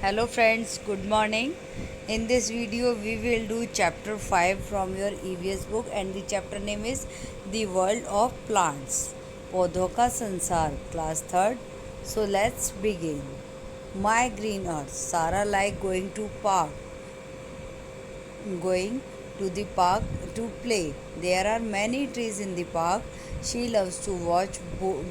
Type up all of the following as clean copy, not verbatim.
Hello friends, good morning. In this video we will do chapter 5 from your EVS book and the chapter name is The World of Plants. पौधों का संसार class 3rd. So let's begin. My green earth. Sarah like going to the park to play. There are many trees in the park. She loves to watch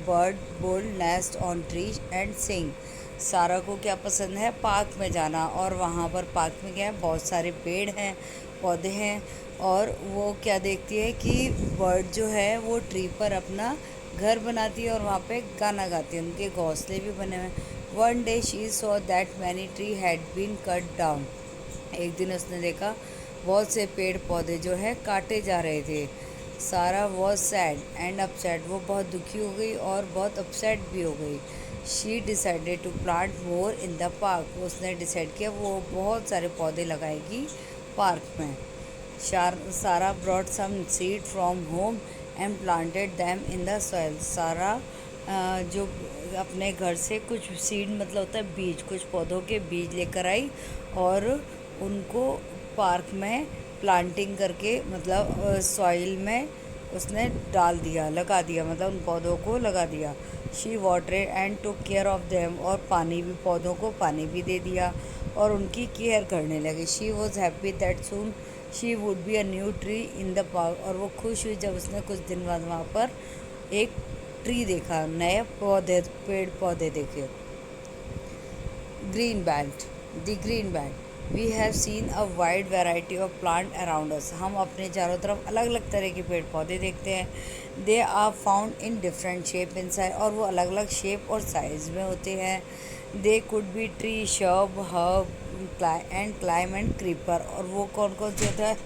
bird build nest on trees and sing. सारा को क्या पसंद है? Park में जाना। और वहाँ पर पार्क में क्या है, बहुत सारे पेड़ हैं, पौधे हैं। और वो क्या देखती है कि बर्ड जो है वो ट्री पर अपना घर बनाती है और वहाँ पे गाना गाती है। उनके घोंसले भी बने हुए हैं। One day she saw that many tree had been cut down. एक दिन उसने देखा बहुत से पेड़ पौधे जो है काटे जा रहे थे। सारा वॉज सैड एंड अपसेट। वो बहुत दुखी हो गई और बहुत अपसेट भी हो गई। She decided to plant more in the park. उसने डिसाइड किया वो बहुत सारे पौधे लगाएगी पार्क में। Sara brought some seed from home and planted them in the soil. Sara जो अपने घर से कुछ सीड मतलब होता है बीज, कुछ पौधों के बीज लेकर आई और उनको पार्क में प्लांटिंग करके मतलब सॉइल में उसने डाल दिया, लगा दिया, मतलब उन पौधों को लगा दिया। She watered and took care of them. और पानी भी, पौधों को पानी भी दे दिया और उनकी केयर करने लगी। She was happy that soon she would be a new tree in the park. और वो खुश हुई जब उसने कुछ दिन बाद वहाँ पर एक ट्री देखा, नए पौधे, पेड़ पौधे देखे। Green belt. The green belt. We have seen a wide variety of plant around us. हम अपने चारों तरफ अलग अलग तरह के पेड़ पौधे देखते हैं। They are found in different shape in size. और वो अलग अलग शेप और साइज में होते हैं। They could be tree, Shab, herb and climb and creeper. और वो कौन कौन से होते हैं,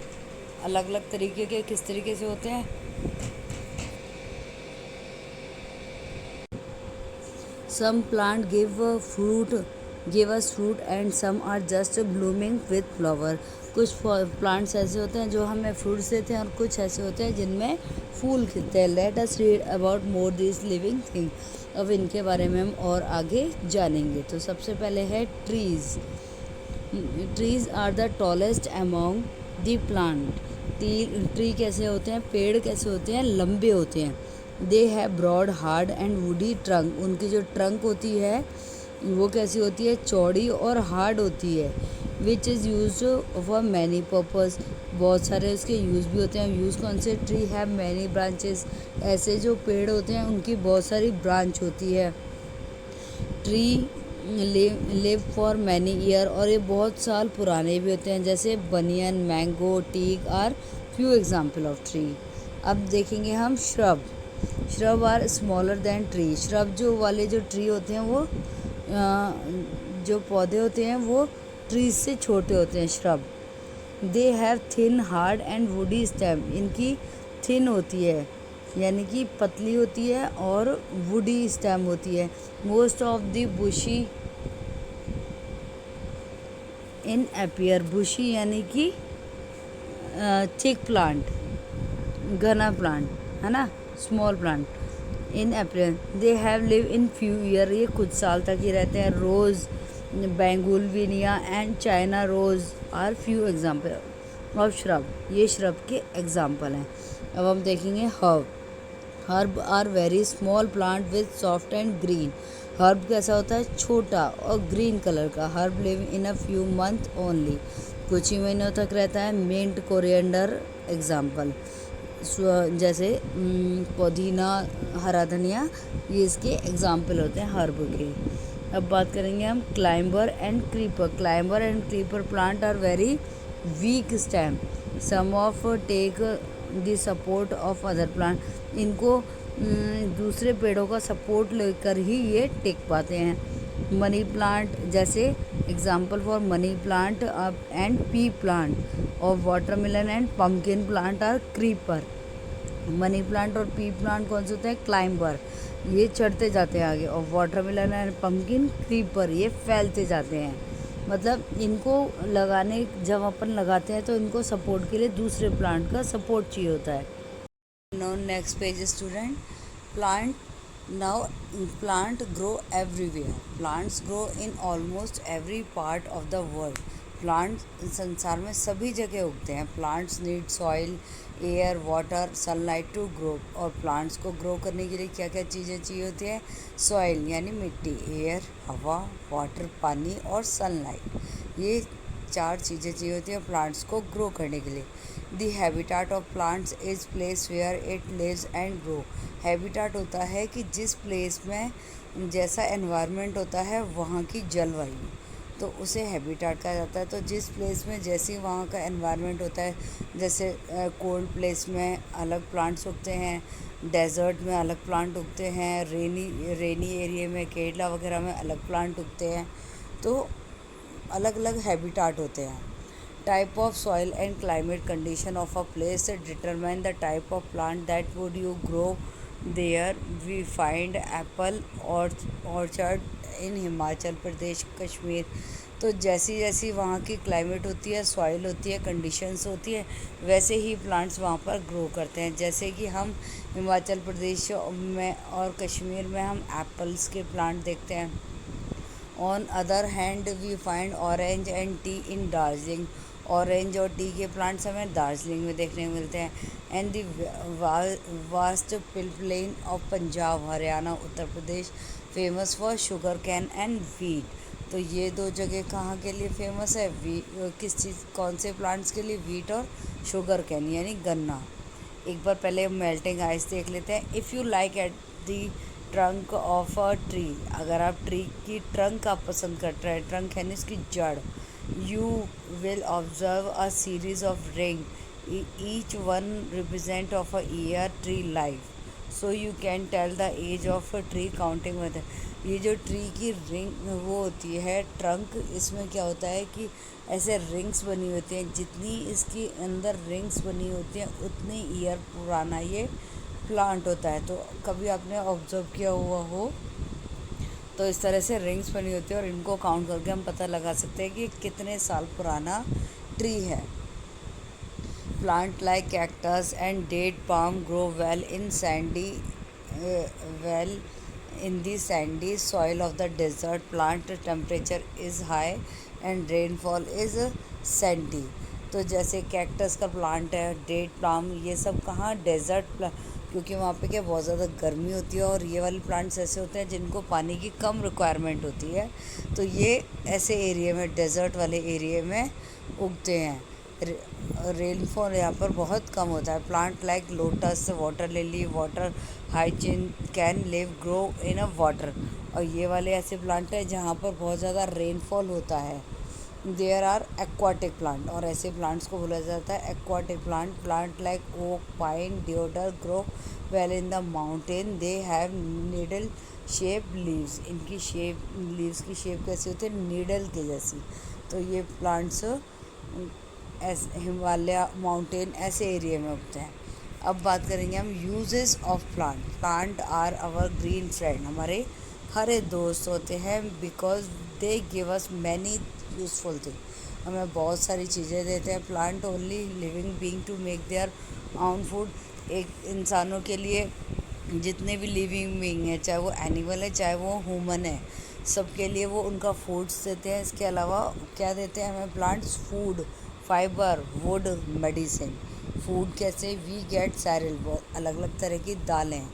अलग अलग तरीके के, किस तरीके से होते हैं? Some plant give us fruit and some are just blooming with flower. कुछ प्लांट्स ऐसे होते हैं जो हमें फ्रूट्स देते हैं और कुछ ऐसे होते हैं जिनमें फूल खिलते हैं। Let us read about more this living thing. अब इनके बारे में हम और आगे जानेंगे। तो सबसे पहले है trees. Trees are the tallest among the plant. Tree कैसे होते हैं, पेड़ कैसे होते हैं? लंबे होते हैं। They have broad hard and woody trunk. उनकी जो ट्रंक होती है वो कैसी होती है? चौड़ी और हार्ड होती है। Which is use for many purpose. बहुत सारे उसके यूज़ भी होते हैं। यूज़ कौन से? Tree have many branches. ऐसे जो पेड़ होते हैं उनकी बहुत सारी ब्रांच होती है। Tree live for many year. और ये बहुत साल पुराने भी होते हैं, जैसे banyan, mango, teak are few example of tree. अब देखेंगे हम shrub. Shrub are smaller than tree. Shrub जो वाले जो ट्री होते हैं वो जो पौधे होते हैं वो ट्रीज से छोटे होते हैं, shrub. They have thin hard and woody stem. इनकी थिन होती है यानी कि पतली होती है और वुडी स्टेम होती है। Most of the bushy in appear. Bushy यानी कि थिक प्लांट, घना प्लांट है ना, small plant. In April they have live in few year. ये कुछ साल तक ही रहते हैं। रोज़, बेंगुलविनिया and China rose are few example of shrub. ये श्रब के एग्जाम्पल हैं। अब हम देखेंगे herb. Herb are very small plant with soft and green. Herb कैसा होता है? छोटा और ग्रीन कलर का। Herb live in a few month only. कुछ ही महीनों तक रहता है। मिंट, कोरिएंडर एग्जाम्पल, जैसे पुदीना, हरा धनिया, ये इसके एग्जाम्पल होते हैं हर्ब के। अब बात करेंगे हम climber and creeper. Climber and creeper plant are very weak stem. Some of take the support of other plant. इनको दूसरे पेड़ों का सपोर्ट लेकर ही ये टिक पाते हैं। मनी प्लांट, जैसे example for money plant and pea plant और watermelon and pumpkin plant are creeper. Money plant और पी प्लांट कौन से होते हैं? क्लाइंबर, ये चढ़ते जाते हैं आगे। और वाटरमेलन एंड पम्पकिन क्रीपर, ये फैलते जाते हैं। मतलब इनको लगाने, जब अपन लगाते हैं तो इनको सपोर्ट के लिए दूसरे प्लांट का सपोर्ट चाहिए होता है। No next page student. Plant Now, plant grow everywhere. Plants grow in almost every part of the world. Plants संसार में सभी जगह उगते हैं. Plants need soil, air, water, sunlight to grow. और प्लांट्स को ग्रो करने के लिए क्या क्या चीज़ें चाहिए होती हैं? सॉइल यानी मिट्टी, एयर हवा, वाटर पानी और सनलाइट. ये 4 चीज़ें चाहिए होती हैं प्लांट्स को ग्रो करने के लिए. The habitat of plants is place where it lives and grow. Habitat होता है कि जिस प्लेस में जैसा एनवायरनमेंट होता है वहाँ की जलवायु, तो उसे हैबिटाट कहा जाता है. तो जिस प्लेस में जैसी वहाँ का एनवायरनमेंट होता है, जैसे कोल्ड प्लेस में अलग प्लांट्स उगते हैं, डेजर्ट में अलग प्लांट उगते हैं, रेनी एरिया में केरला वगैरह में अलग प्लांट उगते हैं. तो अलग अलग हैबिटाट होते हैं. Type of soil and climate condition of a place determine the type of plant that would you grow there. We find apple orchard in Himachal Pradesh, Kashmir. तो जैसी जैसी वहाँ की क्लाइमेट होती है, सॉइल होती है, कंडीशंस होती है, वैसे ही प्लांट्स वहाँ पर ग्रो करते हैं. जैसे कि हम हिमाचल प्रदेश में और कश्मीर में हम एप्पल्स के प्लांट देखते हैं. On other hand we find orange and tea in Darjeeling. Orange और टी के प्लांट्स हमें दार्जिलिंग में देखने को मिलते हैं. And the vast plain of Punjab, Haryana, Uttar Pradesh famous for sugar cane and wheat. तो ये 2 जगह कहाँ के लिए फेमस है? किस चीज़, कौन से प्लांट्स के लिए? वीट और शुगर कैन यानी गन्ना. एक बार पहले मेल्टिंग आइस देख लेते हैं. If you like at the trunk of a tree. अगर आप ट्री की ट्रंक आप पसंद करते हैं, ट्रंक यानी इसकी जड़, you will observe a series of ring, each one represent of a year tree life. So you can tell the age of a tree counting with. ये जो ट्री की रिंग वो होती है ट्रंक, इसमें क्या होता है कि ऐसे रिंग्स बनी होती हैं. जितनी इसके अंदर रिंग्स बनी होती हैं उतनी ईयर पुराना ये प्लांट होता है. तो कभी आपने ऑब्जर्व किया हुआ हो तो इस तरह से रिंग्स बनी होती है और इनको काउंट करके हम पता लगा सकते हैं कि कितने साल पुराना ट्री है. Plant like cactus and date palm grow well in sandy well in the sandy soil of the desert. Plant temperature is high and rainfall is sandy. तो जैसे कैक्टस का प्लांट है, डेट प्लाम, ये सब कहाँ? डेजर्ट, क्योंकि वहाँ पे क्या बहुत ज़्यादा गर्मी होती है. और ये वाले प्लांट्स ऐसे होते हैं जिनको पानी की कम रिक्वायरमेंट होती है, तो ये ऐसे एरिया में, डेजर्ट वाले एरिया में उगते हैं. रेनफॉल यहाँ पर बहुत कम होता है. Plant like lotus, water lily, water hyacinth can live grow in a water. और ये वाले ऐसे प्लांट हैं जहाँ पर बहुत ज़्यादा रेनफॉल होता है. There are aquatic plant. और ऐसे प्लांट्स को बोला जाता है aquatic plant. Plant like oak, pine, deodar grow well in the mountain. They have needle shape leaves. इनकी शेप, लीव्स की शेप कैसी होती है? नीडल के जैसी. तो ये प्लांट्स ऐसे हिमालय, माउंटेन, ऐसे एरिया में उगते हैं. अब बात करेंगे हम uses of plant. Plant are our green friend. हमारे हरे दोस्त होते हैं. Because they give us many useful thing. हमें बहुत सारी चीज़ें देते हैं. Plant only living being to make their own food. एक इंसानों के लिए जितने भी लिविंग बीइंग है, चाहे वो एनिमल है चाहे वो ह्यूमन है, सबके लिए वो उनका फूड्स देते हैं. इसके अलावा क्या देते हैं हमें plants? Food, fibre, would, medicine. Food कैसे? वी गेट सैरल, अलग अलग तरह की दालें.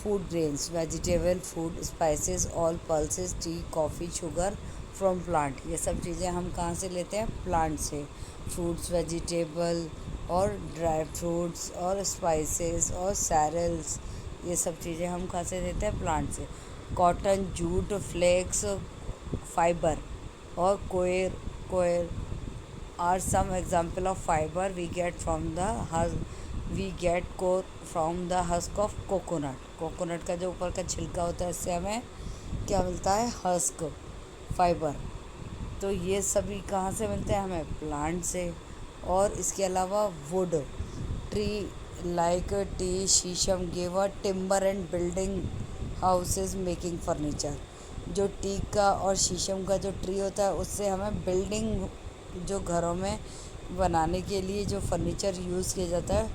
Food grains, vegetable, food, spices, all pulses, T, coffee, sugar from plant. ये सब चीज़ें हम कहाँ से लेते हैं? प्लांट से. फ्रूट्स, वेजिटेबल और ड्राई फ्रूट्स और स्पाइसेस और सैरल्स, ये सब चीज़ें हम कहाँ से लेते हैं? प्लांट से. कॉटन, जूट, फ्लेक्स, फाइबर और कोयर are some example of fiber we get from the husk. We get core from the husk of coconut. Coconut का जो ऊपर का छिलका होता है, इससे हमें क्या मिलता है? Husk, fibre. तो ये सभी कहाँ से मिलते हैं? हमें प्लांट से. और इसके अलावा वुड, ट्री लाइक टी, शीशम give a timber and building houses making furniture. जो टीक का और शीशम का जो ट्री होता है उससे हमें बिल्डिंग, जो घरों में बनाने के लिए जो फर्नीचर यूज़ किया जाता है,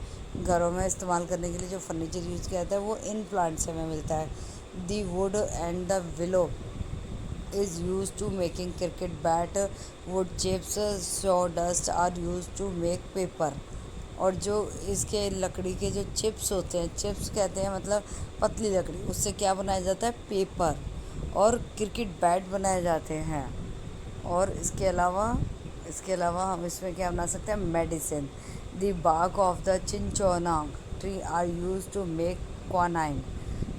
घरों में इस्तेमाल करने के लिए जो फर्नीचर यूज़ किया जाता है, वो इन प्लांट से हमें मिलता है. The wood and the willow is used to making cricket bat. Wood chips, sawdust are used to make paper. और जो इसके लकड़ी के जो चिप्स होते हैं, चिप्स कहते हैं मतलब पतली लकड़ी, उससे क्या बनाया जाता है, पेपर और क्रिकेट बैट बनाए जाते हैं। और इसके अलावा हम इसमें क्या बना सकते हैं, medicine. The bark of the cinchona tree are use to make quinine.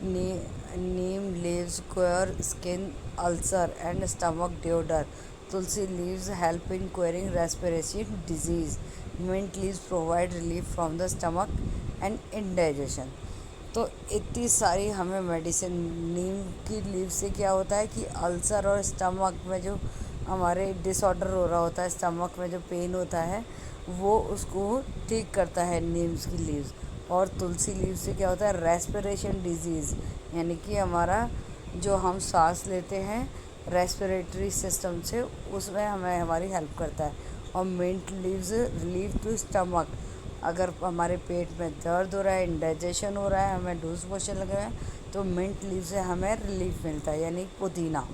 Neem leaves cure skin ulcer and stomach डिओडर। Tulsi leaves help in curing respiratory disease. Mint leaves provide relief from the stomach and indigestion. तो इतनी सारी हमें medicine, नीम की leave से क्या होता है कि अल्सर और स्टमक में जो हमारे डिसऑर्डर हो रहा होता है, स्टमक में जो पेन होता है वो उसको ठीक करता है नीम्स की लीव्स। और तुलसी लीव से क्या होता है, रेस्पिरेशन डिजीज़, यानी कि हमारा जो हम सांस लेते हैं रेस्पिरेटरी सिस्टम से, उसमें हमें हमारी हेल्प करता है। और mint leaves relieve to stomach, अगर हमारे पेट में दर्द हो रहा है, इंडाइजेशन हो रहा है, हमें लूज मोशन लग रहा है, तो मिंट लीव से हमें रिलीफ मिलता है, यानी पुदीना।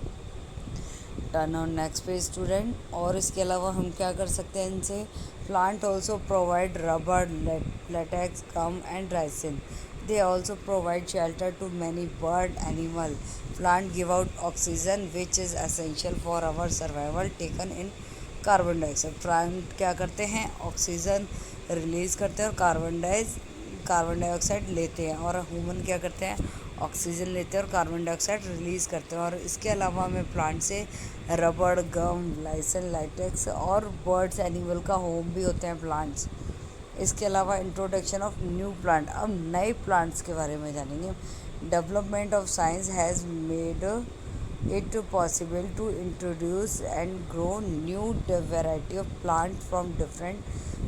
Turn on next page student. और इसके अलावा हम क्या कर सकते हैं इनसे, plant also provide rubber, latex, gum and resin. They also provide shelter to many bird animal. Plant give out oxygen which is essential for our survival taken in carbon dioxide. Plant क्या करते हैं, oxygen release करते हैं और carbon dioxide लेते हैं। और human क्या करते हैं, ऑक्सीजन लेते हैं और कार्बन डाइऑक्साइड रिलीज़ करते हैं। और इसके अलावा हमें प्लांट से रबड़, गम, लाइसन, लाइटेक्स और बर्ड्स एनिमल का होम भी होते हैं प्लांट्स। इसके अलावा इंट्रोडक्शन ऑफ न्यू प्लांट, अब नए प्लांट्स के बारे में जानेंगे। Development of science has made it possible to introduce and grow new variety of plant from different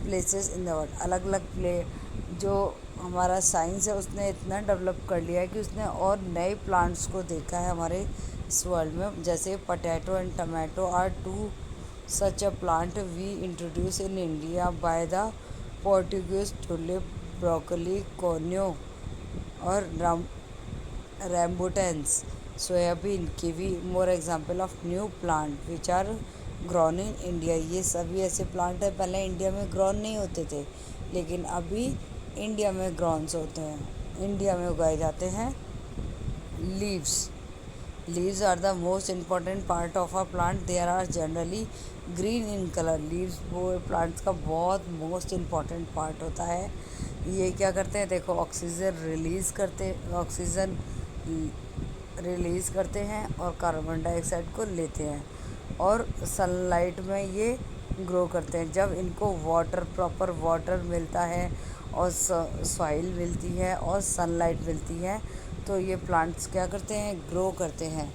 places in the world. अलग अलग जो हमारा साइंस है उसने इतना डेवलप कर लिया है कि उसने और नए प्लांट्स को देखा है हमारे इस वर्ल्ड में। जैसे potato and tomato are two such a plant we introduce in India by the Portuguese tulip, broccoli, कोन्यो और rambutans, soybean, kiwi, more example of new plant which are grown in India. ये सभी ऐसे plant है, पहले India में grown नहीं होते थे, लेकिन अभी इंडिया में ग्रोन्स होते हैं, इंडिया में उगाए जाते हैं। Leaves are the most important part of a plant. There are generally green in colour. Leaves वो प्लांट्स का बहुत मोस्ट इम्पॉर्टेंट पार्ट होता है। ये क्या करते हैं, देखो, ऑक्सीजन रिलीज़ करते हैं और कार्बन डाइऑक्साइड को लेते हैं, और सनलाइट में ये ग्रो करते हैं। जब इनको प्रॉपर वाटर मिलता है और सॉइल मिलती है और सनलाइट मिलती है, तो ये प्लांट्स क्या करते हैं, ग्रो करते हैं।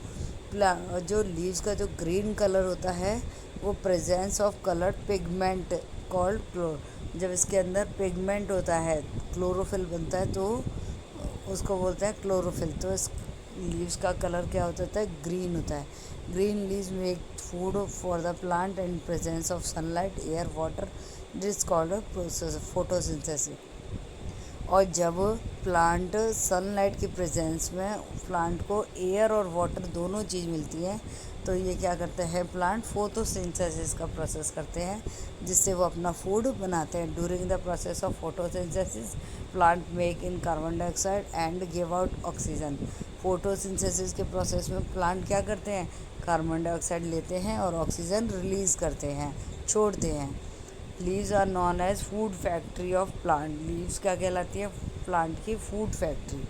जो लीव्स का जो ग्रीन कलर होता है वो presence of colour pigment called जब इसके अंदर पिगमेंट होता है, क्लोरोफिल बनता है, तो उसको बोलते हैं क्लोरोफिल। तो इस लीव्स का कलर क्या होता है, ग्रीन होता है। Green leaves make food for the plant and presence of sunlight, air, water, this called process photosynthesis. और जब प्लांट सनलाइट की प्रेजेंस में प्लांट को एयर और वाटर दोनों चीज़ मिलती है, तो ये क्या करते हैं, प्लांट फोटोसिंथेसिस का प्रोसेस करते हैं, जिससे वो अपना फूड बनाते हैं। During the process of photosynthesis plant make in carbon dioxide and give out oxygen. Photosynthesis के प्रोसेस में प्लांट क्या करते हैं, कार्बन डाइऑक्साइड लेते हैं और ऑक्सीजन रिलीज़ करते हैं, छोड़ते हैं। Leaves are known as food factory of plant. Leaves क्या कहलाती है, प्लांट की food factory.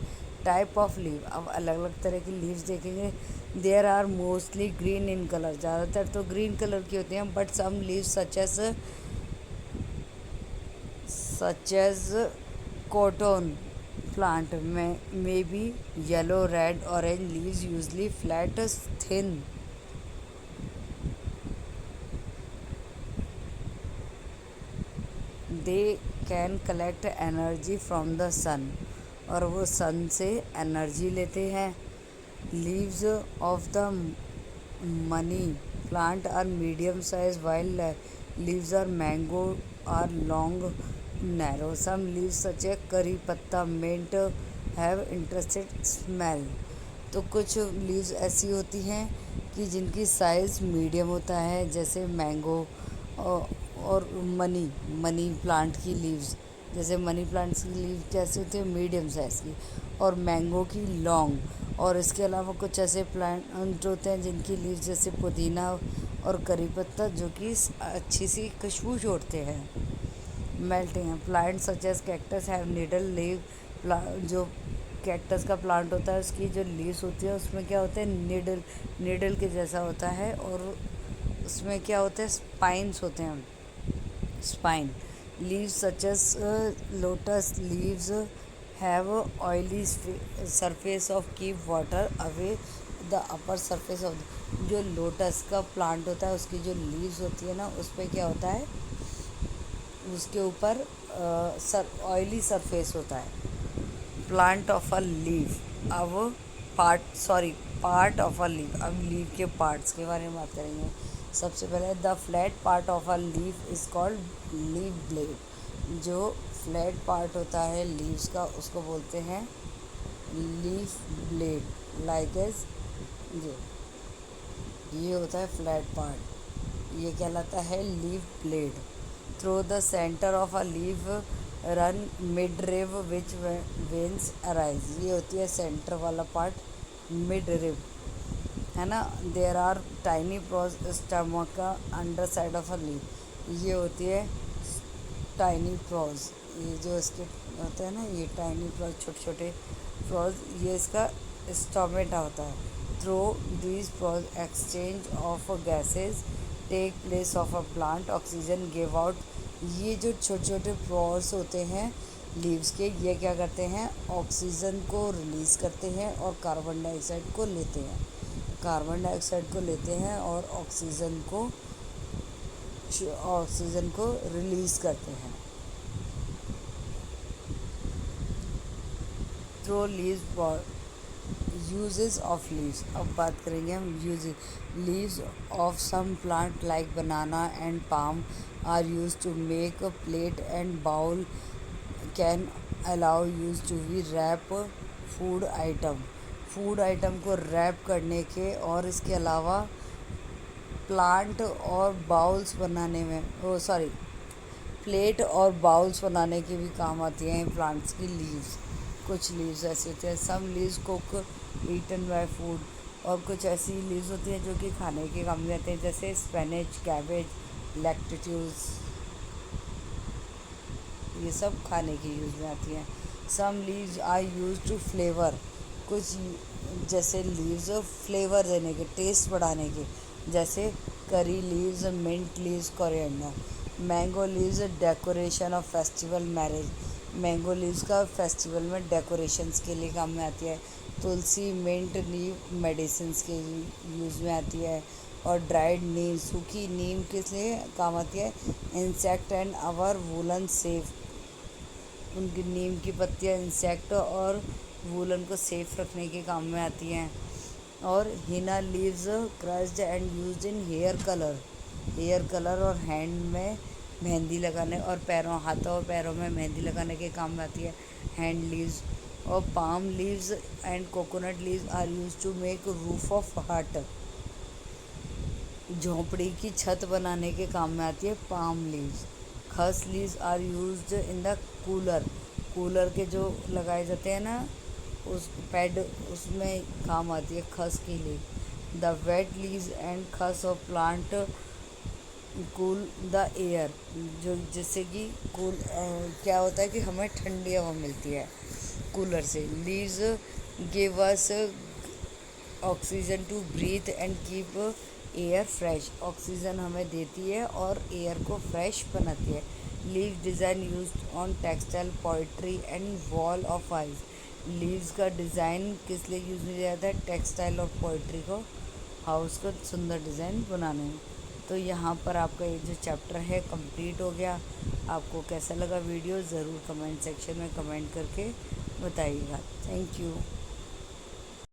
Type of leave, अब अलग अलग तरह की लीव्स देखेंगे। There are mostly green in colour, ज़्यादातर तो ग्रीन कलर की होती हैं, but some leaves such as cotton plant में may be yellow, red, orange leaves usually flat, thin. They can collect energy from the sun, और वो सन से energy लेते हैं। Leaves of the money plant are medium size while leaves are mango are long narrow. Some leaves such a curry patta mint have interested smell. तो कुछ leaves ऐसी होती हैं कि जिनकी साइज़ मीडियम होता है, जैसे मैंगो और मनी मनी प्लांट की लीव्स, जैसे मनी प्लांट्स की लीव कैसी होती है, मीडियम साइज़ की, और मैंगो की लॉन्ग। और इसके अलावा कुछ ऐसे प्लांट होते हैं जिनकी लीव जैसे पुदीना और करी पत्ता, जो कि अच्छी सी खुशबू छोड़ते हैं, मेल्टिंग है। Plant such as cactus have needle leave, जो कैक्टस का प्लांट होता है उसकी जो लीव्स होती है उसमें क्या होता है, निडल, निडल के जैसा होता है, और उसमें क्या होता है, स्पाइन्स होते हैं, spine. Leaves such as lotus leaves have oily surface of keep water away the upper surface of, जो लोटस का प्लांट होता है उसकी जो लीव्स होती है ना, उस पर क्या होता है, उसके ऊपर ऑयली सरफेस होता है। प्लांट ऑफ अ लीफ, अब पार्ट ऑफ अ लीफ, अब लीफ के पार्ट्स के बारे में बात करेंगे। सबसे पहले the flat part of a leaf is called leaf blade, जो फ्लैट पार्ट होता है लीव्स का उसको बोलते हैं लीफ ब्लेड, लाइक एज ये होता है फ्लैट पार्ट, ये कहलाता है leaf blade. Through the centre of a leaf run mid rib which veins arise, ये होती है सेंटर वाला पार्ट, मिड रिब, है ना। There are tiny pores stomata under side of a leaf, ये होती है टाइनी प्रोज, ये जो इसके होते हैं ना, ये टाइनी प्रोज, छोटे छोटे प्रोज, ये इसका स्टोमेटा होता है। Through these pores exchange of gases take place of a plant, oxygen give out, ये जो छोटे छोटे प्रोज होते हैं लीव्स के, ये क्या करते हैं, ऑक्सीजन को रिलीज़ करते हैं और कार्बन डाइऑक्साइड को लेते हैं, कार्बन डाइऑक्साइड को लेते हैं और ऑक्सीजन को रिलीज़ करते हैं। Through leaves uses of leaves, अब बात करेंगे हम uses. Leaves of some plant like banana and palm are use to make a plate and bowl, can allow use to be wrap food item, food item को wrap करने के, और इसके अलावा प्लांट और बाउल्स बनाने में, प्लेट और बाउल्स बनाने के भी काम आती हैं प्लांट्स की लीव्स। कुछ लीव्स ऐसी होती हैं, some leaves cook eaten by food, और कुछ ऐसी लीव्स होती हैं जो कि खाने के काम में आते हैं, जैसे स्पेनिच, कैबेज, लेक्टिट्यूज, ये सब खाने की यूज़ में आती हैं। Some leaves are use to flavour, कुछ जैसे लीव्स फ्लेवर देने के, टेस्ट बढ़ाने के, जैसे curry leaves, mint leaves, coriander. Mango leaves decoration of festival, marriage, mango leaves का फेस्टिवल में डेकोरेशंस के लिए काम में आती है। तुलसी, मिंट लीव मेडिसिन्स के यूज़ में आती है। और ड्राइड नीम, सूखी नीम किस लिए काम आती है, insect and our woollen safe, उनकी नीम की पत्तियाँ इंसेक्ट और वूलन को सेफ रखने के काम में आती हैं। और henna leaves crushed and used in hair colour, hair colour और हैंड में मेहंदी लगाने, और पैरों, हाथों और पैरों में मेहंदी लगाने के काम में आती है हैंड लीव्स। और palm leaves and coconut leaves are use to make roof of hut, झोंपड़ी की छत बनाने के काम में आती है palm leaves. Khus leaves are used in the cooler, cooler के जो लगाए जाते हैं ना उस पैड, उसमें काम आती है खस की leave. The wet leaves and khus of plant cool the air, जो जिससे कि क्या होता है कि हमें ठंडी हवा मिलती है कूलर से। Leaves give us oxygen to breathe and keep air fresh, oxygen हमें देती है और एयर को फ्रेश बनाती है। Leave design used on textile, poetry and wall of house, leaves का डिज़ाइन किस लिए यूज़ में किया जाता है, टेक्सटाइल और पोइट्री को, हाउस को सुंदर डिज़ाइन बनाने में। तो यहाँ पर आपका ये जो चैप्टर है कंप्लीट हो गया। आपको कैसा लगा वीडियो ज़रूर कमेंट सेक्शन में कमेंट करके बताइएगा। Thank you.